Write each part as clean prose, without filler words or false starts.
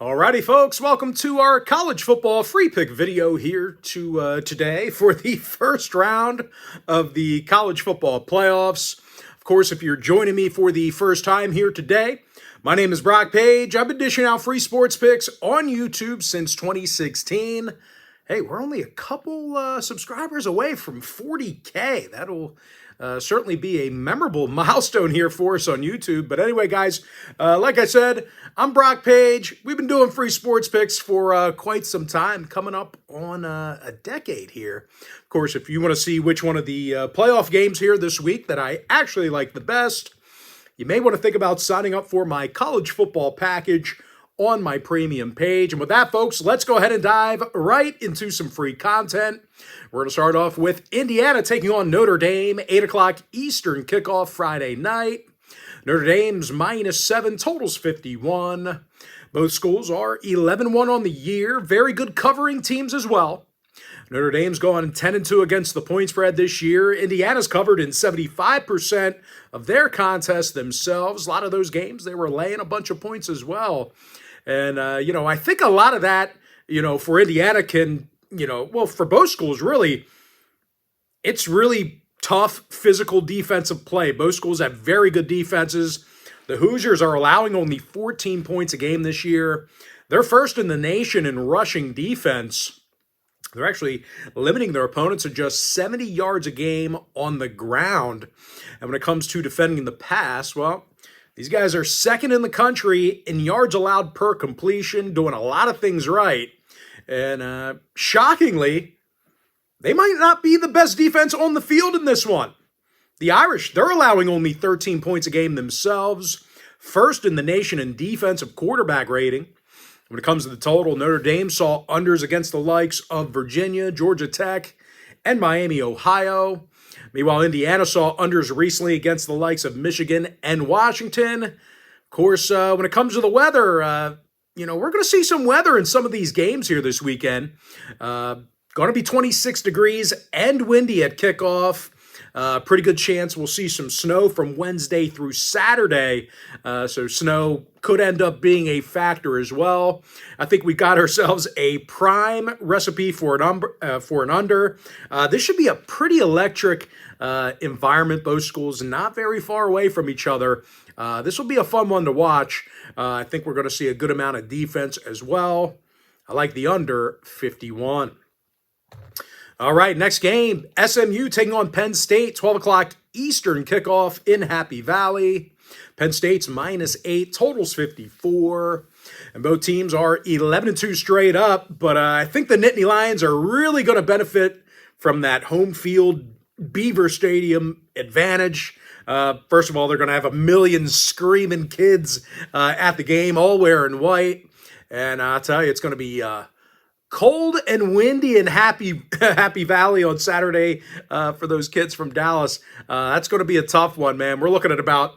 Alrighty, folks, welcome to our college football free pick video here today for the first round of the college football playoffs. Of course, if you're joining me for the first time here today, my name is Brock Page. I've been dishing out free sports picks on YouTube since 2016. Hey, we're only a couple subscribers away from 40K. That'll certainly be a memorable milestone here for us on YouTube. But anyway, guys, like I said, I'm Brock Page. We've been doing free sports picks for quite some time, coming up on a decade here. Of course, if you want to see which one of the playoff games here this week that I actually like the best, you may want to think about signing up for my college football package on my premium page. And with that, folks, let's go ahead and dive right into some free content. We're going to start off with Indiana taking on Notre Dame, 8 o'clock Eastern kickoff Friday night. Notre Dame's -7, totals 51. Both schools are 11-1 on the year. Very good covering teams as well. Notre Dame's gone 10-2 against the point spread this year. Indiana's covered in 75% of their contests themselves. A lot of those games, they were laying a bunch of points as well. And, I think a lot of that, for Indiana can, for both schools, really, it's really tough physical defensive play. Both schools have very good defenses. The Hoosiers are allowing only 14 points a game this year. They're first in the nation in rushing defense. They're actually limiting their opponents to just 70 yards a game on the ground. And when it comes to defending the pass, well, these guys are second in the country in yards allowed per completion, doing a lot of things right. And shockingly, they might not be the best defense on the field in this one. The Irish, they're allowing only 13 points a game themselves, first in the nation in defensive quarterback rating. When it comes to the total, Notre Dame saw unders against the likes of Virginia, Georgia Tech, and Miami, Ohio. Meanwhile, Indiana saw unders recently against the likes of Michigan and Washington. Of course, when it comes to the weather, we're going to see some weather in some of these games here this weekend. Going to be 26 degrees and windy at kickoff. Pretty good chance we'll see some snow from Wednesday through Saturday. So snow could end up being a factor as well. I think we got ourselves a prime recipe for an under. This should be a pretty electric environment. Both schools not very far away from each other. This will be a fun one to watch. I think we're going to see a good amount of defense as well. I like the under 51. All right, next game, SMU taking on Penn State, 12 o'clock Eastern kickoff in Happy Valley. Penn State's -8, totals 54. And both teams are 11-2 straight up, but I think the Nittany Lions are really going to benefit from that home field Beaver Stadium advantage. First of all, they're going to have a million screaming kids at the game, all wearing white. And I'll tell you, it's going to be cold and windy in Happy Valley on Saturday for those kids from Dallas. That's going to be a tough one, man. We're looking at about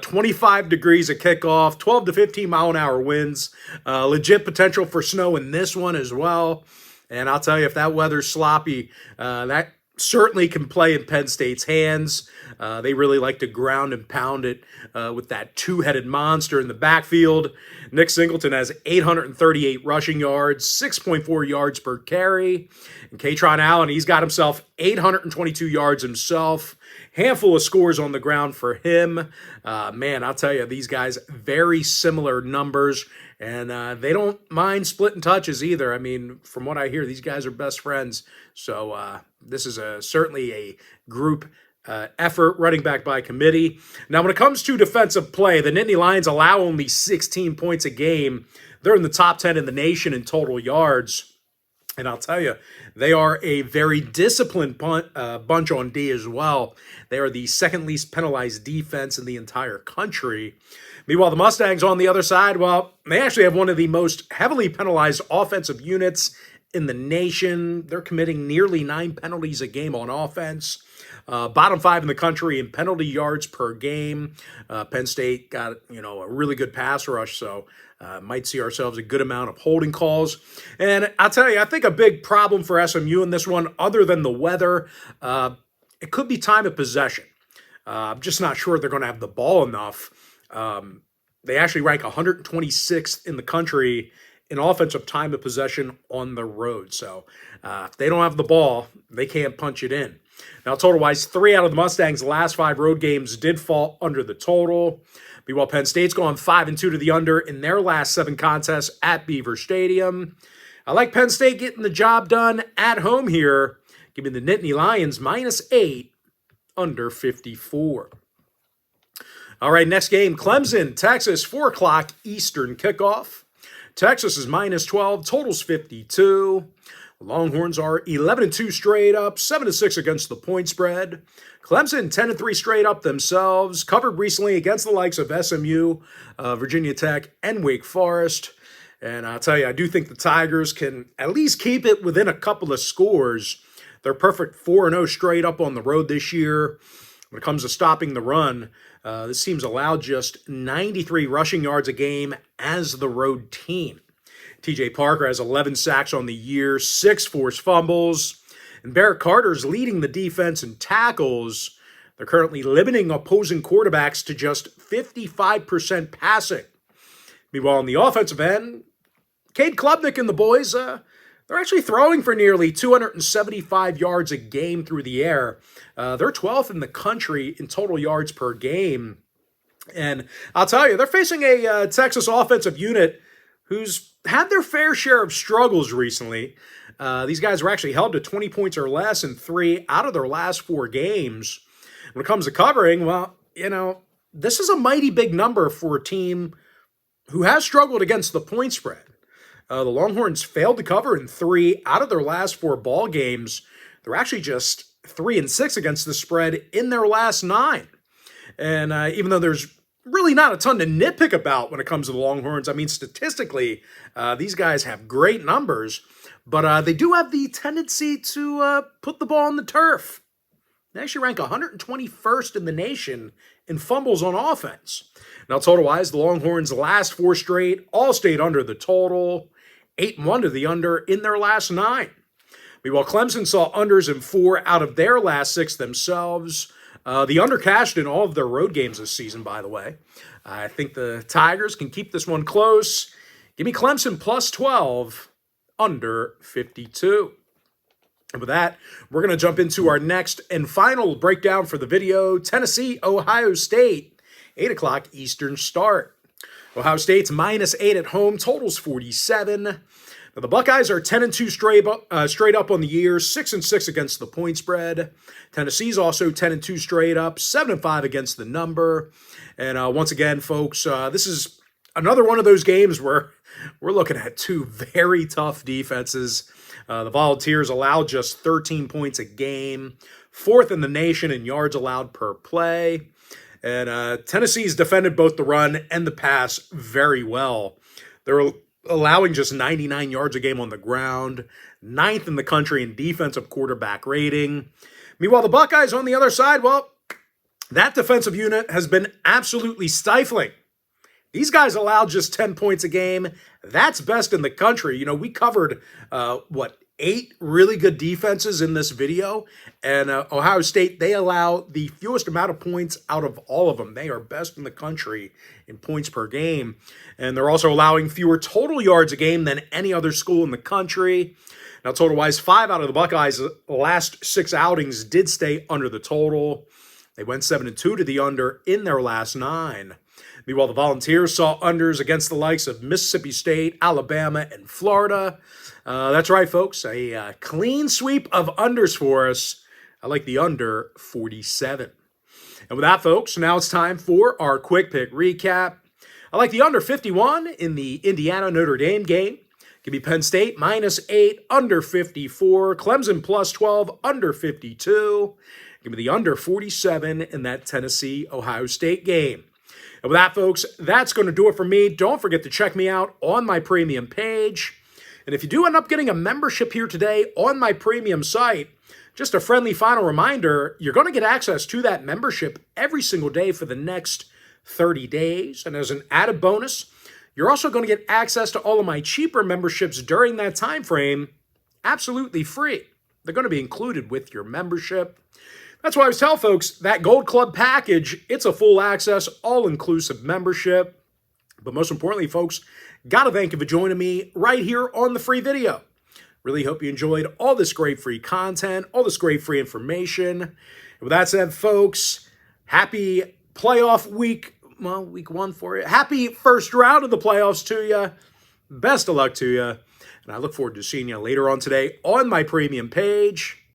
25 degrees at kickoff, 12 to 15 mile an hour winds. Legit potential for snow in this one as well. And I'll tell you, if that weather's sloppy, that certainly can play in Penn State's hands. They really like to ground and pound it with that two-headed monster in the backfield. Nick Singleton has 838 rushing yards, 6.4 yards per carry. And Katron Allen, he's got himself 822 yards himself. Handful of scores on the ground for him. Man, I'll tell you, these guys, very similar numbers. And they don't mind splitting touches either. I mean, from what I hear, these guys are best friends. So this is certainly a group effort, running back by committee. Now, when it comes to defensive play, the Nittany Lions allow only 16 points a game. They're in the top 10 in the nation in total yards. And I'll tell you, they are a very disciplined bunch on D as well. They are the second least penalized defense in the entire country. Meanwhile, the Mustangs on the other side, well, they actually have one of the most heavily penalized offensive units in the nation. They're committing nearly 9 penalties a game on offense. Bottom 5 in the country in penalty yards per game. Penn State got, a really good pass rush, so might see ourselves a good amount of holding calls. And I'll tell you, I think a big problem for SMU in this one, other than the weather, it could be time of possession. I'm just not sure they're going to have the ball enough. They actually rank 126th in the country in offensive time of possession on the road. So if they don't have the ball, they can't punch it in. Now, total-wise, 3 out of the Mustangs' last 5 road games did fall under the total. Meanwhile, Penn State's gone 5-2 to the under in their last 7 contests at Beaver Stadium. I like Penn State getting the job done at home here. Give me the Nittany Lions -8, under 54. All right, next game, Clemson, Texas, 4 o'clock Eastern kickoff. Texas is -12, totals 52. The Longhorns are 11-2 straight up, 7-6 against the point spread. Clemson, 10-3 straight up themselves, covered recently against the likes of SMU, Virginia Tech, and Wake Forest. And I'll tell you, I do think the Tigers can at least keep it within a couple of scores. They're perfect 4-0 straight up on the road this year. When it comes to stopping the run, this team's allowed just 93 rushing yards a game as the road team. TJ Parker has 11 sacks on the year, 6 forced fumbles, and Barrett Carter's leading the defense in tackles. They're currently limiting opposing quarterbacks to just 55% passing. Meanwhile, on the offensive end, Cade Klubnik and the boys, they're actually throwing for nearly 275 yards a game through the air. They're 12th in the country in total yards per game. And I'll tell you, they're facing a Texas offensive unit who's had their fair share of struggles recently. These guys were actually held to 20 points or less in 3 out of their last 4 games. When it comes to covering, well, this is a mighty big number for a team who has struggled against the point spread. The Longhorns failed to cover in 3 out of their last 4 ball games. They're actually just 3-6 against the spread in their last 9. And even though there's really not a ton to nitpick about when it comes to the Longhorns, I mean, statistically, these guys have great numbers, but they do have the tendency to put the ball on the turf. They actually rank 121st in the nation in fumbles on offense. Now, total-wise, the Longhorns' last 4 straight all stayed under the total, 8-1 to the under in their last 9. Meanwhile, Clemson saw unders in 4 out of their last 6 themselves. The under cashed in all of their road games this season, by the way. I think the Tigers can keep this one close. Give me Clemson +12, under 52. And with that, we're going to jump into our next and final breakdown for the video. Tennessee, Ohio State, 8 o'clock Eastern start. Ohio State's -8 at home, totals 47. Now, the Buckeyes are 10-2 straight up on the year, 6-6 against the point spread. Tennessee's also 10-2 straight up, 7-5 against the number. And once again, folks, this is another one of those games where we're looking at 2 very tough defenses. The Volunteers allowed just 13 points a game, 4th in the nation in yards allowed per play. And Tennessee's defended both the run and the pass very well. They're allowing just 99 yards a game on the ground, 9th in the country in defensive quarterback rating. Meanwhile, the Buckeyes on the other side, well, that defensive unit has been absolutely stifling. These guys allowed just 10 points a game. That's best in the country. We covered, 8 really good defenses in this video. And Ohio State, they allow the fewest amount of points out of all of them. They are best in the country in points per game. And they're also allowing fewer total yards a game than any other school in the country. Now, total-wise, 5 out of the Buckeyes' last 6 outings did stay under the total. They went 7-2 to the under in their last 9. Meanwhile, the Volunteers saw unders against the likes of Mississippi State, Alabama, and Florida. That's right, folks. A clean sweep of unders for us. I like the under 47. And with that, folks, now it's time for our quick pick recap. I like the under 51 in the Indiana-Notre Dame game. Give me Penn State -8, under 54. Clemson +12, under 52. Give me the under 47 in that Tennessee-Ohio State game. And with that, folks, that's going to do it for me. Don't forget to check me out on my premium page. And if you do end up getting a membership here today on my premium site, just a friendly final reminder, you're going to get access to that membership every single day for the next 30 days. And as an added bonus, you're also going to get access to all of my cheaper memberships during that time frame, absolutely free. They're going to be included with your membership. That's why I always tell folks that Gold Club package, it's a full access, all-inclusive membership. But most importantly, folks, gotta thank you for joining me right here on the free video. Really hope you enjoyed all this great free content, all this great free information. And with that said, folks, happy playoff week. Well, week 1 for you. Happy first round of the playoffs to you. Best of luck to you. And I look forward to seeing you later on today on my premium page.